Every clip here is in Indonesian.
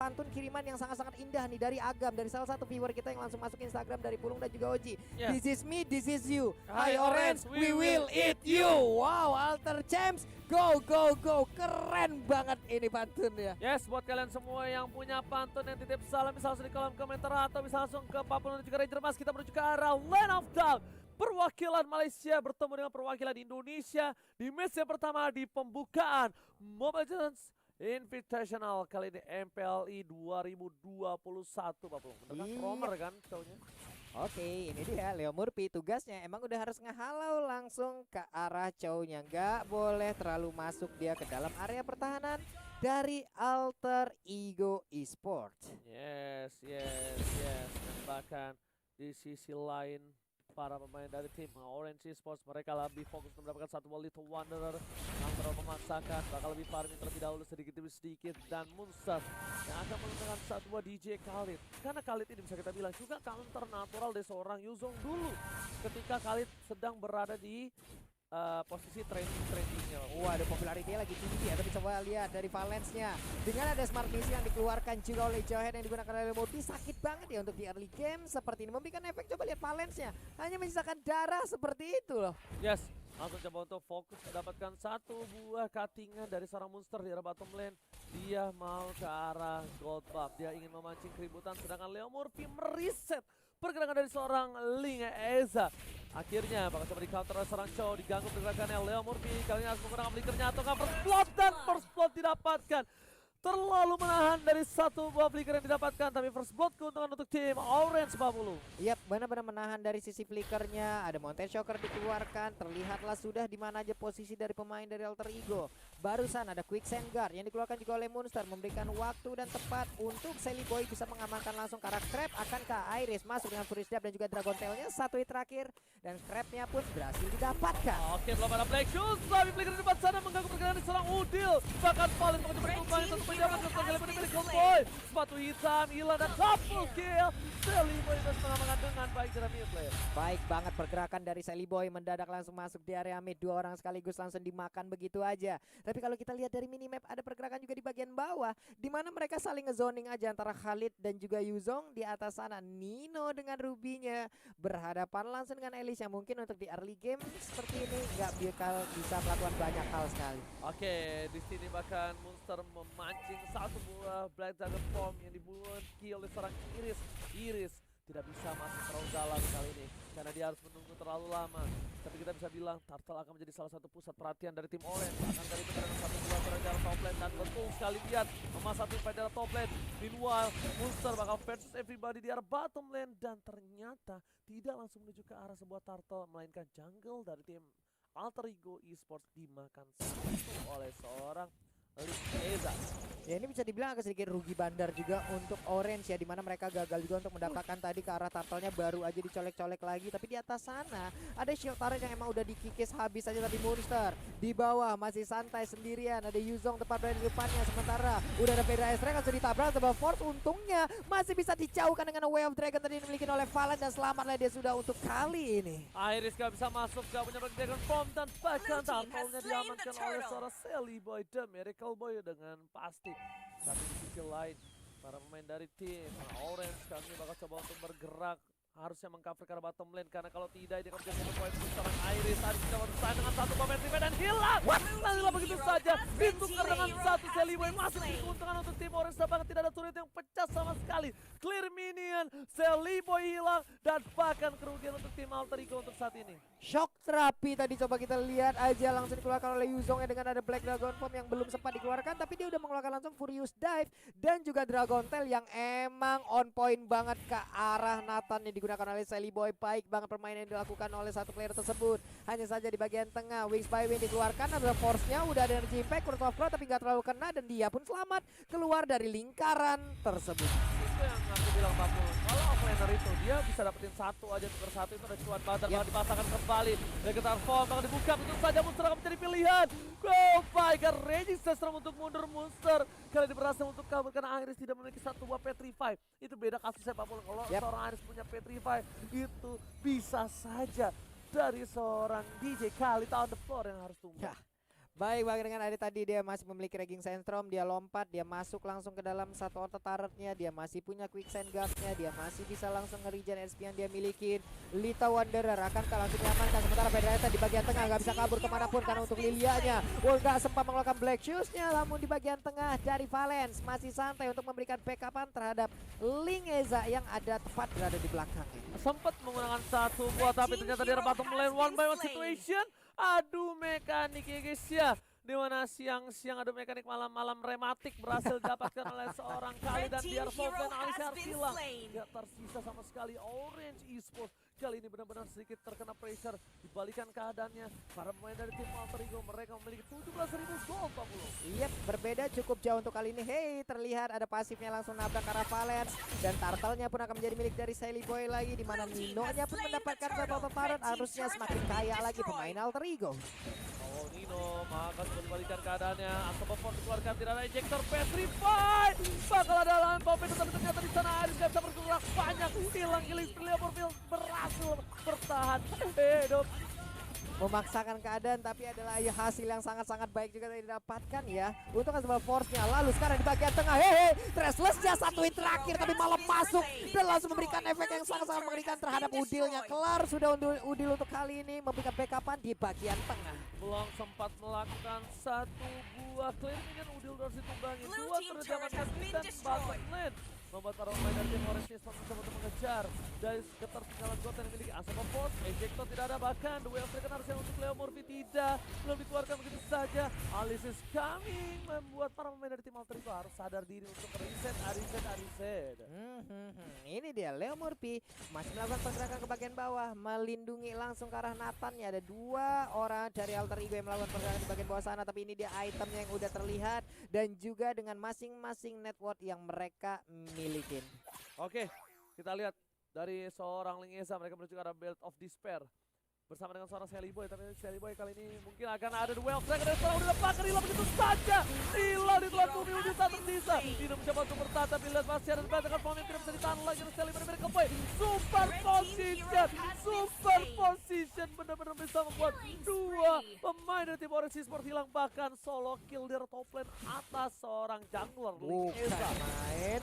pantun kiriman yang sangat-sangat indah nih dari Agam, dari salah satu viewer kita yang langsung masuk Instagram dari Pulung dan juga Oji. Yeah. This is me, this is you. Hi, Orange, we will eat you. Wow, Alter Champs, go go go, keren banget ini pantunnya. Yes, buat kalian semua yang punya pantun yang titip salam bisa langsung di kolom komentar atau bisa langsung ke Papua dan juga Ranger Mas. Kita menuju ke arah Land of Dawn. Perwakilan Malaysia bertemu dengan perwakilan Indonesia di match yang pertama di pembukaan Mobile Legends Invitational kali ini MPLI 2021 Papua. Bener kan? Romer kan cowoknya. Oke, ini dia Leo Murphy, tugasnya emang udah harus ngehalau langsung ke arah cowoknya. Nggak boleh terlalu masuk dia ke dalam area pertahanan dari Alter Ego Esports. Yes. Dan bahkan di sisi lain para pemain dari tim Orange Esports mereka lebih fokus untuk mendapatkan satu Little Wanderer yang terlalu memaksakan, bakal lebih farming terlebih dahulu sedikit demi sedikit, dan Munster yang akan menggunakan satu DJ Khalid. Karena Khalid ini bisa kita bilang juga counter natural dari seorang Yuzong dulu ketika Khalid sedang berada di posisi trendingnya. Wah, ada popularity lagi tinggi ya, tapi coba lihat dari Valence-nya. Dengan ada smart mission yang dikeluarkan juga oleh Johan yang digunakan oleh Murphy, sakit banget ya untuk di early game seperti ini. Memberikan efek, coba lihat Valence-nya. Hanya menyisakan darah seperti itu loh. Yes, langsung coba untuk fokus mendapatkan satu buah cuttingan dari seorang monster di arah bottom lane. Dia mau ke arah gold buff, dia ingin memancing keributan, sedangkan Leo Murphy meriset pergerakan dari seorang Ling Eza. Akhirnya bakal coba di counter oleh seorang Chow, diganggu pergerakannya Leo Murphy. Kali ini harus menggunakan flickernya atau first blood, dan first blood didapatkan. Terlalu menahan dari satu buah flicker yang didapatkan, tapi first blood keuntungan untuk tim Orange Babulu. Yap, benar-benar menahan dari sisi flickernya. Ada Mountain Shocker dikeluarkan. Terlihatlah sudah di mana aja posisi dari pemain dari Alter Ego. Barusan ada Quicksand Guard yang dikeluarkan juga oleh Monster, memberikan waktu dan tepat untuk Sally Boy bisa mengamankan langsung ke arah Crab. Akankah Iris masuk dengan Furious Dab dan juga Dragon Tail-nya? Satu hit terakhir dan Crabnya pun berhasil didapatkan. Oke, belum ada Black Shoes, tapi flicker di depan sana mengganggu pergerakan dari seorang Udil. Bahkan Valen mencoba berkembang untuk mendapatkan sekali milik Convoy. Sepatu hitam hilang dan double kill. Sally Boy bisa mengamankan dengan baik dari mid player. Baik banget pergerakan dari Sally Boy, mendadak langsung masuk di area mid. Dua orang sekaligus langsung dimakan begitu aja. Tapi kalau kita lihat dari minimap, ada pergerakan juga di bagian bawah, di mana mereka saling ngezoning aja antara Khalid dan juga Yuzong. Di atas sana Nino dengan Rubinya berhadapan langsung dengan Elise yang mungkin untuk di early game seperti ini nggak bakal bisa melakukan banyak hal sekali. Oke, di sini bahkan Monster memancing satu buah Black Dragon Form yang dibuat kill oleh seorang Iris tidak bisa masuk terlalu dalam kali ini karena dia harus menunggu terlalu lama. Tapi kita bisa bilang Turtle akan menjadi salah satu pusat perhatian dari tim Orange. Akan kali itu dengan satu buah pada top lane, dan betul sekali lihat memasang tim pada top lane. Meanwhile, Monster bakal versus everybody di arah bottom lane, dan ternyata tidak langsung menuju ke arah sebuah Turtle, melainkan jungle dari tim Alter Ego Esports dimakan satu oleh seorang Ling Eza. Ya, ini bisa dibilang agak sedikit rugi bandar juga untuk Orange ya, dimana mereka gagal juga untuk mendapatkan tadi ke arah turtle-nya, baru aja dicolek-colek lagi. Tapi di atas sana ada shield turret yang emang udah dikikis habis aja, tapi Monster di bawah masih santai sendirian. Ada Yuzong tepat berada di depannya, sementara udah ada Pedra Estrek langsung ditabrak sama Force. Untungnya masih bisa dijauhkan dengan Way of Dragon tadi dimiliki oleh Valen, dan selamatlah dia sudah untuk kali ini. Iris gak bisa masuk, gak punya Black Dragon Form, dan bahkan turtle-nya diamankan oleh seorang Sally Boy, The Miracle Boy dengan pasti. Tapi di sisi lain, para pemain dari tim Orange kali ini bakal coba untuk bergerak, harusnya mengcover ke arah bottom lane, karena kalau tidak dia akan menjadi satu poin seorang Iris. Iris coba bertahan dengan satu pemain pribadi dan hilang. Nantilah begitu saja ditukar dengan satu Sally Boy. Masih keuntungan untuk tim Orange, bahkan tidak ada turret yang pecah sama sekali. Clear minion, Sally Boy hilang, dan bahkan kerugian untuk tim Alter Ego untuk saat ini. Shock terapi tadi coba kita lihat aja langsung dikeluarkan oleh Yuzong ya, dengan ada Black Dragon Form yang belum sempat dikeluarkan, tapi dia udah mengeluarkan langsung Furious Dive dan juga Dragon Tail yang emang on point banget ke arah Nathan yang digunakan oleh Sally Boy. Baik banget permainan yang dilakukan oleh satu player tersebut. Hanya saja di bagian tengah Wings by Wing dikeluarkan, ada force-nya, udah ada energy impact, Curse of Claw, tapi nggak terlalu kena, dan dia pun selamat keluar dari lingkaran tersebut. Itu yang aku bilang Papu, kalau offlaner itu dia bisa dapetin satu aja, tuker satu itu ada cuan banget. Kalau dipasangkan kembali dari getar form bakal dibuka, tentu saja Monster akan menjadi pilihan. Oh my god, raging system untuk mundur Monster. Kali ini berhasil untuk kabur karena Iris tidak memiliki satu buah Petrify. Itu beda kasusnya Papu, kalau seorang Iris punya Petrify itu bisa saja dari seorang DJ Khalid on the floor yang harus tunggu. Ya, Baik, dengan ada tadi dia masih memiliki Raging Sandstorm, dia lompat, dia masuk langsung ke dalam satu auto turretnya, dia masih punya Quicksand Guardnya, dia masih bisa langsung nge-regen SP yang dia milikin. Lita Wanderer akankah langsung diamankan, sementara Vedrata di bagian tengah nggak bisa kabur kemanapun karena untuk Lilianya nggak sempat mengeluarkan Black Shoes-nya, namun di bagian tengah dari Valens masih santai untuk memberikan backupan terhadap Lingeza yang ada tepat berada di belakangnya. Sempat menggunakan satu buah tapi ternyata dia bottom lane one by one situation. Adu mekanik ya guys ya. Di mana siang-siang adu mekanik malam-malam rematik berhasil didapatkan oleh seorang kali dan biar Solven Alisar hilang. Gak tersisa sama sekali Orange Esports. Kali ini benar-benar sedikit terkena pressure. Dibalikan keadaannya. Para pemain dari tim Alter Ego mereka memiliki 17.000 gold Pak Bulu. Iya, berbeda cukup jauh untuk kali ini. Hey, terlihat ada pasifnya langsung nabrak ke arah Valens. Dan turtle-nya pun akan menjadi milik dari Sally Boy lagi. Di mana Nino-nya pun mendapatkan satu turret. Harusnya semakin kaya lagi pemain Alter Ego. Oh Nino, maka sudah dibalikan keadaannya. Asal Force dikeluarkan, tidak ada ejector, petrified. Bakal ada lawan Poppy, tetapi ternyata di sana Aris gak bisa bergerak banyak. Hilang killing Leopold berhasil bertahan. Hidup. Memaksakan keadaan tapi adalah hasil yang sangat-sangat baik juga yang didapatkan ya. Untuk Asbel Force-nya lalu sekarang di bagian tengah. Hehe, Trestless-nya satu hit terakhir tapi malah masuk dan langsung memberikan efek yang sangat-sangat mengerikan terhadap Udilnya. Kelar sudah Udil untuk kali ini memberikan backupan di bagian tengah. Belum sempat melakukan satu buah clear minion, Udil harus ditumbangi. Dua terdapatkan dan bottom lane. Membuat para pemain dari tim Orange Esports mencoba untuk mengejar dari ketertinggalan gold yang dimiliki Asapa Force. Ejector tidak ada, bahkan The Way of Dragon harusnya untuk Leo Murphy tidak. Belum dikeluarkan begitu saja. Alice is coming. Membuat para pemain dari tim Alter Ego harus sadar diri untuk reset. Ini dia Leo Murphy masih melakukan pergerakan ke bagian bawah. Melindungi langsung ke arah Nathan-nya. Ada dua orang dari Alter Ego yang melakukan pergerakan di bagian bawah sana. Tapi ini dia itemnya yang udah terlihat. Dan juga dengan masing-masing network yang mereka milikin. Oke, kita lihat dari seorang Lingeza mereka menuju ke arah Belt of Despair bersama dengan seorang Sally Boy, tapi Sally Boy kali ini mungkin akan ada The Way of Dragon dan seorang udah lepaskan hilang begitu saja. Hilang di telan bumi, Udil tak tersisa. Tidak mencoba untuk bertahan tapi lihat masih ada dengan form yang tidak bisa ditahan lagi. Sally benar-benar kembali. Super position benar-benar bisa membuat dua pemain dari tim Orange Esports hilang, bahkan solo kill dari top lane atas seorang jungler Lingeza.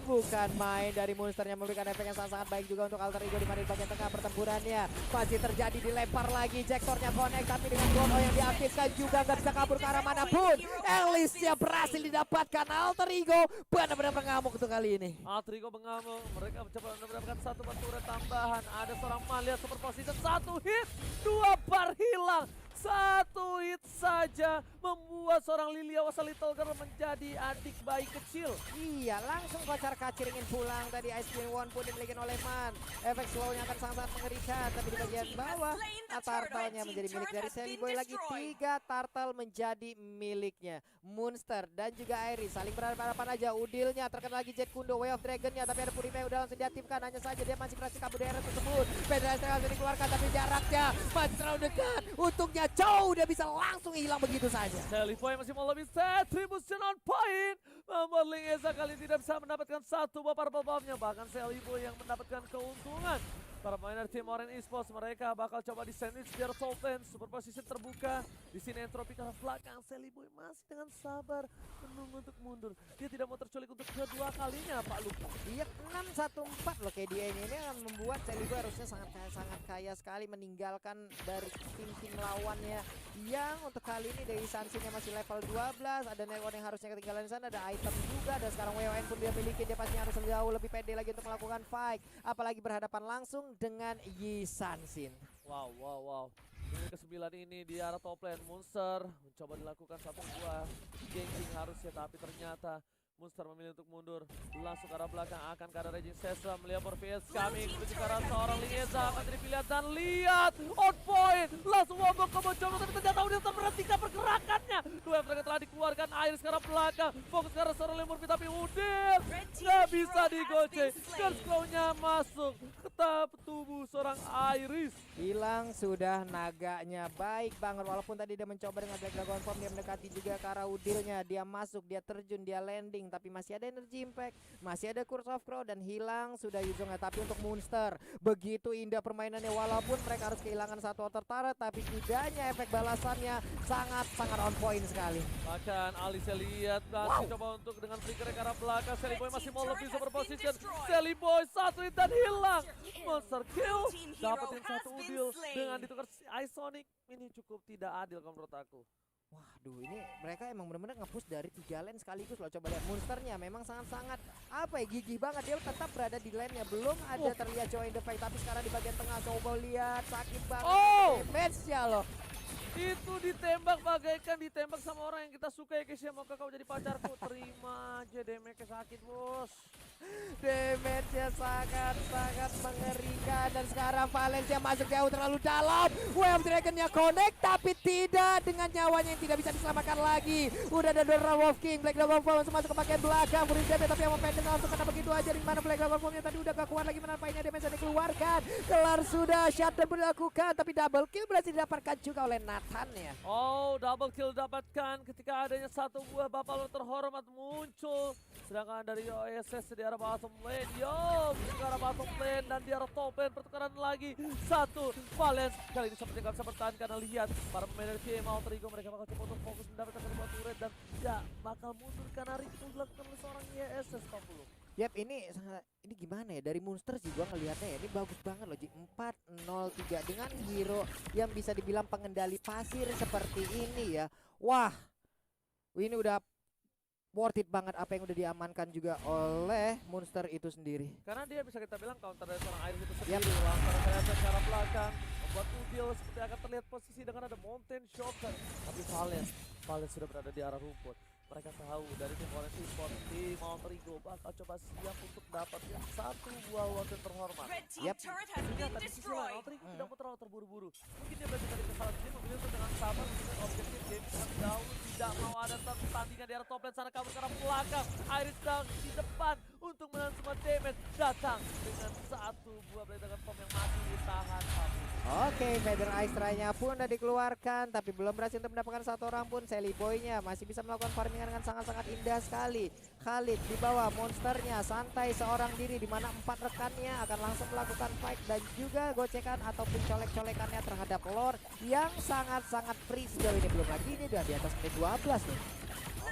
Bukan main dari monsternya memberikan efek yang sangat-sangat baik juga untuk Alter Ego di mana di bagian tengah pertempurannya masih terjadi, dilempar lagi, Jektornya connect tapi dengan Gono yang diaktifkan juga nggak bisa kabur ke arah manapun. Elisnya berhasil didapatkan. Alter Ego benar-benar mengamuk untuk kali ini. Alter Ego mengamuk, mereka mencoba mendapatkan satu bantuan tambahan. Ada seorang Malia super position, satu hit, dua bar hilang. Satu hit saja membuat seorang Lilia Wasa Little Girl menjadi adik bayi kecil. Iya, langsung kocar kacir ingin pulang tadi. Ice Queen One pun dimiliki oleh Man. Efek slownya akan sangat-sangat mengerikan. Tapi di bagian bawah, turtle-nya menjadi milik dari Sally Boy lagi. 3 turtle menjadi miliknya Monster dan juga Iris. Saling berhadapan aja. Udilnya terkena lagi Jet Kundo, Way of Dragon-nya. Tapi ada Purify udah langsung diaktifkan. Hanya saja dia masih berhasil kabur dari area tersebut. Federasi langsung dikeluarkan tapi jaraknya masih terlalu dekat. Untungnya jauh, dia bisa langsung hilang begitu saja. Sally Boy masih mau lebih set, Tribution on point. Membuat Lingeza kali tidak bisa mendapatkan satu buah purple bomb-nya. Bahkan Sally Boy yang mendapatkan keuntungan. Para pemain dari tim Orange Esports mereka bakal coba di sandwich biar Sultan super position terbuka. Di sini Entropi ke belakang, Sally Boy masih dengan sabar menunggu untuk mundur. Dia tidak mau terculik untuk kedua kalinya, Pak Lupa. Iya, 6-1-4 loh KDA ini akan membuat Sally Boy harusnya sangat kaya sekali meninggalkan dari tim-tim lawannya yang untuk kali ini dari Sansinya masih level 12. Ada network yang harusnya ketinggalan di sana, ada item juga dan sekarang WON pun dia miliki. Dia pastinya harus jauh lebih pede lagi untuk melakukan fight, apalagi berhadapan langsung dengan Yi Sansin. Wow. Ini ke-9 ini di arah top lane. Monster mencoba dilakukan satu buah ganking harusnya, tapi ternyata Monster memilih untuk mundur. Langsung ke arah belakang akan ke arah Raging Sesam. Melihat Morpheus coming menuju ke arah seorang Lingeza akan jadi pilihan dan lihat on point. Langsung wabok ke bocor tapi ternyata udah terhentikan pergerakannya. Dua mereka telah dikeluarkan. Iris ke arah belakang. Fokus ke arah seorang Lemurfi tapi Udil nggak bisa digocek dan scroll-nya masuk ke tahap tubuh seorang Iris. Hilang sudah naganya, baik banget. Walaupun tadi dia mencoba dengan Black Dragon Form, dia mendekati juga ke arah udilnya. Dia masuk, dia terjun, dia landing, tapi masih ada energy impact, masih ada Curse of Crow, dan hilang sudah Yuzongnya. Tapi untuk Monster begitu indah permainannya, walaupun mereka harus kehilangan satu outer turret, tapi setidaknya efek balasannya sangat on point sekali. Bahkan Ali saya lihat masih coba untuk dengan flicker ke arah belakang. Sally Boy masih mau lebih super position. Sally Boy satu hit dan hilang. Monster kill, dapetin satu udil dengan ditukar Ice Sonic. Ini cukup tidak adil kalau menurut aku. Waduh, ini mereka emang bener-bener nge-push dari 3 lane sekaligus loh. Coba lihat Monsternya memang sangat-sangat apa ya, gigih banget. Dia tetap berada di lane-nya, belum ada terlihat join the fight. Tapi sekarang di bagian tengah, coba lihat, sakit banget damage-nya loh. Itu ditembak bagaikan ditembak sama orang yang kita suka ya guys ya. Maukah kau jadi pacarku? Terima aja damage-nya sakit bos. Damage-nya sangat mengerikan. Dan sekarang Valencia masuk jauh terlalu dalam. Wave Dragon-nya connect, tapi tidak dengan nyawanya yang tidak bisa diselamatkan lagi. Udah ada Dora Wolf King, Black Dragon Form langsung masuk ke bagian belakang. Beri damage tapi yang pendek langsung kena begitu aja. Di mana Black Dragon Form-nya tadi udah gak kuat lagi menampainya, damage yang dikeluarkan. Kelar sudah, shutdown dilakukan, tapi double kill berhasil didapatkan juga oleh Nathan ya. Oh, double kill dapatkan ketika adanya satu buah Buffalo terhormat muncul. Sedangkan dari OSS di arah bottom lane, ke arah bottom lane dan di arah top lane pertukaran lagi. Satu, Valens kali ini sepertinya gak bisa bertahan karena lihat para pemain dari PM Alter Ego mereka bakal coba untuk fokus mendapatkan satu buah turret dan tidak bakal mundur karena ritual dilakukan oleh seorang YSS 40. Yap, ini gimana ya, dari Monster sih gua ngelihatnya ya, ini bagus banget loh Ji. 4-0-3 dengan hero yang bisa dibilang pengendali pasir seperti ini ya. Wah, ini udah worth it banget apa yang udah diamankan juga oleh Monster itu sendiri. Karena dia bisa kita bilang counter dari seorang Iris itu sendiri. Lantaran saya ke arah belakang membuat Udil seperti akan terlihat posisi dengan ada Mountain Shotgun. Tapi Valens sudah berada di arah rumput. Mereka tahu dari tim Valens Esports, tim Alter Ego bakal coba siap untuk dapatkan satu buah water terhormat. Sehingga tadi sisi lain Alter Ego tidak mau terlalu terburu-buru. Mungkin dia berarti dari kesalahan dia memilih untuk dengan sabar dengan objektif game terlebih dahulu. Tidak mau ada pertandingan di arah top lane sana, kabur ke arah belakang. Iris down di depan untuk menahan semua damage. Datang dengan satu buah beledakan form yang masih ditahan. Oke, Feather Ice Ray-nya pun udah dikeluarkan, tapi belum berhasil untuk mendapatkan satu orang pun. Sally Boy-nya masih bisa melakukan farming dengan sangat-sangat indah sekali. Khalid di bawah, Monsternya santai seorang diri, di mana 4 rekannya akan langsung melakukan fight dan juga gocekan ataupun colek-colekannya terhadap Lord yang sangat-sangat free sejauh ini. Belum lagi ini udah di atas menit 12 nih.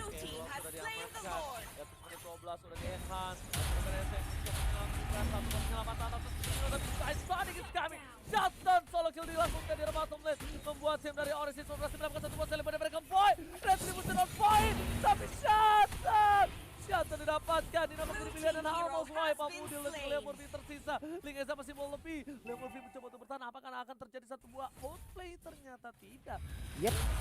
Oke, sudah diamankan. Di atas menit 12 sudah di-enhance. Melakukan satu penyelamatan atas tapi Ice Sonic is coming. Shutdown solo kill dilakukan di arah bottom lane, membuat tim dari Oris itu berhasil mendapatkan satu buah selain pada mereka point. Retribution on point, tapi shutdown didapatkan, dinamakan pilihan dan almost wipe up Udil dan Leomorphy tersisa. Lingeza masih mau lebih, Leomorphy mencoba untuk bertahan, apakah akan terjadi satu buah outplay? Ternyata tidak.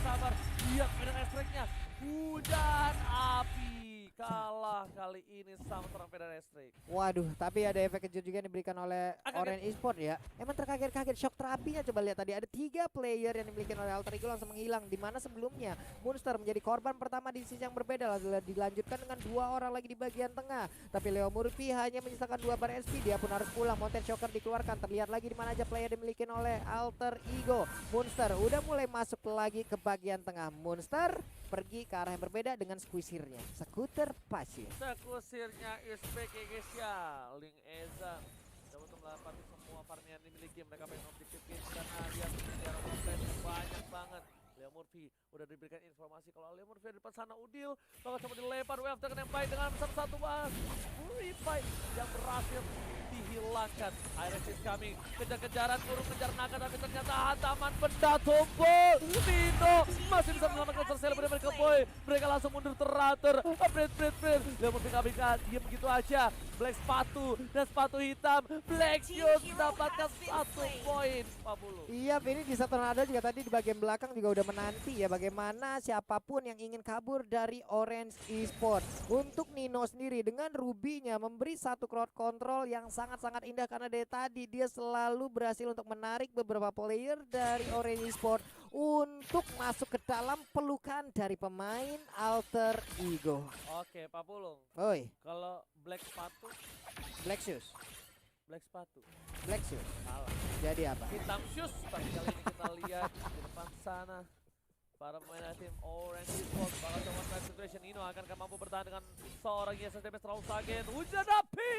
Sabar, lihat medan S-Rank-nya, hujan api, kalah kali ini sama seorang medan S-Rank. Waduh, tapi ada efek kejut juga yang diberikan oleh Orange Esports ya. Emang terkaget-kaget, shock terapinya coba lihat tadi ada 3 player yang dimiliki oleh Alter Ego langsung menghilang, di mana sebelumnya Monster menjadi korban pertama di sisi yang berbeda, lalu dilanjutkan dengan 2 orang lagi di bagian tengah. Tapi Leomorphy hanya menyisakan 2 bar SP, dia pun harus pulang. Mountain Shocker dikeluarkan, terlihat lagi di mana aja player dimiliki oleh Alter Ego. Monster udah mulai masuk lagi ke bagian tengah. Monster pergi ke arah yang berbeda dengan squisirnya, skuter pasir. Squisirnya is back ya guys ya. Link Eza coba untuk melapati semua farm yang dimiliki. Mereka pengen objektif karena dia di arah banyak banget. Leomorphy udah diberikan informasi kalau Leomorphy di depan sana. Udil bakal coba dilempar wave dengan baik dengan satu bas Purify yang berhasil dihilangkan. Iris is coming, kejar-kejaran burung kejar naga, tapi ternyata hantaman benda tumpul. Nino masih bisa menyelamatkan selesai dari mereka boy. Mereka langsung mundur teratur. Bread. Leomorphy gak bisa diam begitu aja. Black sepatu dan sepatu hitam. Black Shoes mendapatkan 1 poin. 40. Iya, ini di satu tornado juga tadi di bagian belakang juga udah menanti ya bagaimana siapapun yang ingin kabur dari Orange Esports. Untuk Nino sendiri dengan Ruby-nya memberi satu crowd control yang sangat-sangat indah karena dari tadi dia selalu berhasil untuk menarik beberapa player dari Orange Esports untuk masuk ke dalam pelukan dari pemain Alter Ego. Oke, Pak Pulung. Oi, Kalau black sepatu, black shoes, black sepatu. black shoes. Salah. Jadi apa? Hitam shoes. Tapi kali ini kita lihat di depan sana. Para pemain tim Orange Esports bakal coba strike situation. Nino akan mampu bertahan dengan seorang Yesus damage terlalu sakit. Hujan api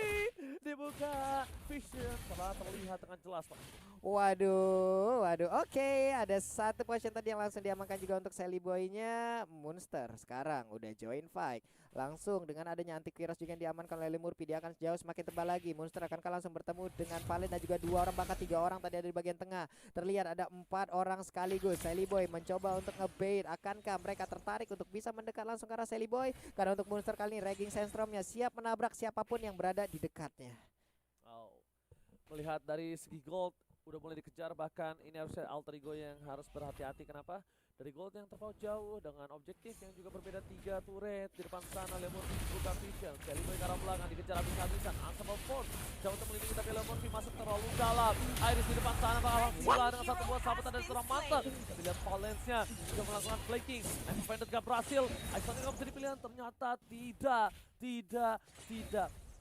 dibuka. Vision telah terlihat dengan jelas, Pak. Waduh, waduh. Oke, ada satu potion tadi yang langsung diamankan juga untuk Sally Boy-nya. Monster sekarang udah join fight. Langsung dengan adanya antivirus juga yang diamankan oleh Murphy, dia akan jauh semakin tebal lagi. Monster akan langsung bertemu dengan Valen dan juga 2 orang bahkan 3 orang tadi ada di bagian tengah. Terlihat ada 4 orang sekaligus. Sally Boy mencoba untuk ngebait. Akankah mereka tertarik untuk bisa mendekat langsung ke arah Sally Boy? Karena untuk Monster kali ini Raging Sandstorm-nya siap menabrak siapapun yang berada di dekatnya. Oh. Melihat dari segi gold udah mulai dikejar, bahkan ini harusnya Alter Ego yang harus berhati-hati. Kenapa? Dari gold yang terpaut jauh dengan objektif yang juga berbeda 3 turret di depan sana. Lemon buka vision, Sally Boy ke arah belakang dikejar habis-habisan. Unstoppable Force jauh untuk melindungi tapi Lemon masuk terlalu dalam. Iris di depan sana bakal bola dengan satu buah sahabat dari seorang mata. Tapi lihat Valence-nya juga melakukan flanking. Knife Offender gak berhasil. Iconic gak menjadi pilihan, ternyata tidak.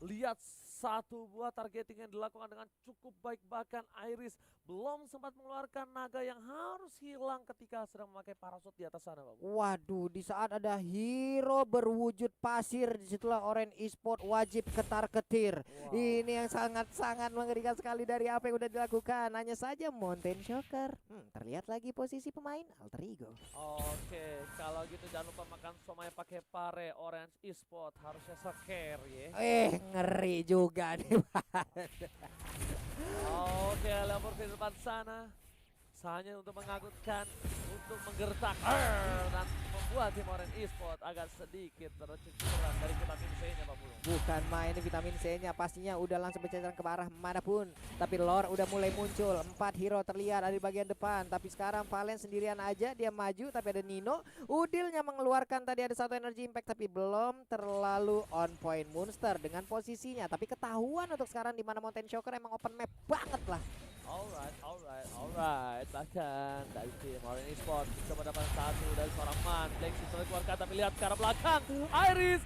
Lihat satu buah targeting yang dilakukan dengan cukup baik, bahkan Iris belum sempat mengeluarkan naga yang harus hilang ketika sedang memakai parasut di atas sana, Pak. Waduh, di saat ada hero berwujud pasir, disitulah Orange Esports wajib ketar-ketir. Wow. Ini yang sangat-sangat mengerikan sekali dari apa yang udah dilakukan. Hanya saja Mountain Shocker. Terlihat lagi posisi pemain Alter Ego. Oke, kalau gitu jangan lupa makan somai pakai pare. Orange Esports harusnya seker ya. Ngeri juga nih. Oke, Lemur di depan sana. Hanya untuk mengagutkan, untuk menggertak dan membuat tim Orange Esports agak sedikit tercucuran dari vitamin C-nya, Pak Pulung. Bukan main vitamin C-nya, pastinya udah langsung berjalan ke arah manapun. Tapi lore udah mulai muncul, 4 hero terlihat ada di bagian depan. Tapi sekarang Valen sendirian aja, dia maju tapi ada Nino. Udilnya mengeluarkan tadi ada 1 energy impact tapi belum terlalu on point. Monster dengan posisinya, tapi ketahuan untuk sekarang di mana Mountain Shocker emang open map banget lah. Alright. Bahkan dari tim Orange Esports coba dapat satu dari seorang man. Black System dikeluarkan tapi lihat ke arah belakang. Iris.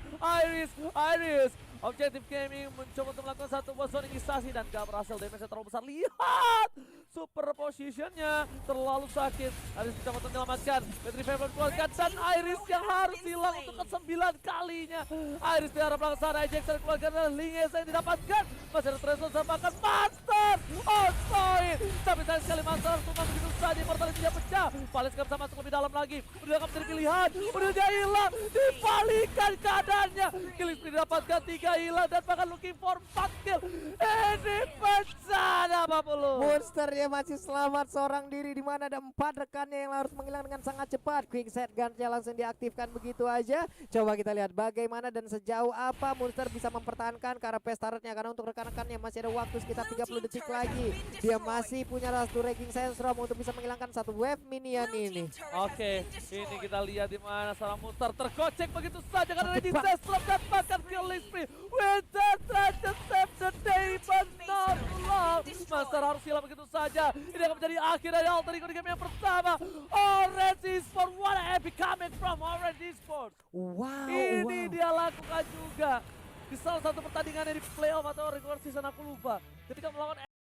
Objektif Gaming mencoba untuk melakukan satu buah zoningisasi dan gak berhasil. Damage terlalu besar. Lihat super positionnya terlalu sakit. Iris bisa untuk menyelamatkan. Battery Favor dikeluarkan dan Iris yang harus hilang untuk ke-9 kalinya. Iris di arah belakang sana. Ejection dikeluarkan dan Linges yang didapatkan. Masih ada Threshold bahkan Master on point. Tapi sayang sekali Master cuma begitu saja. Immortality-nya pecah. Valen gak bisa masuk lebih dalam lagi. Udah gak menjadi pilihan. Udah dia hilang. Dibalikan keadaannya. Kill didapatkan 3 hilang dan bahkan looking for 4 kill. Ini pecah apa belum? Monsternya masih selamat seorang diri di mana ada 4 rekannya yang harus menghilang dengan sangat cepat. Quick set gunnya langsung diaktifkan begitu aja. Coba kita lihat bagaimana dan sejauh apa Monster bisa mempertahankan ke arah pestaretnya, karena untuk rekan-rekannya masih ada waktu sekitar 30 detik lagi. Dia masih punya Ratu Raging Sandstorm untuk bisa menghilangkan satu wave minion ini. Oke, ini kita lihat di mana seorang Monster tergocek begitu saja karena Raging Sandstorm dapatkan kill spree. With that, to save the day but not long. Monster harus hilang begitu saja. Ini akan menjadi akhir dari Alter Ego di game yang pertama. Orange Esports, what a epic coming from Orange Esports. Wow. Ini dia lakukan juga di salah satu pertandingan di playoff atau regular season, aku lupa. Ketika melawan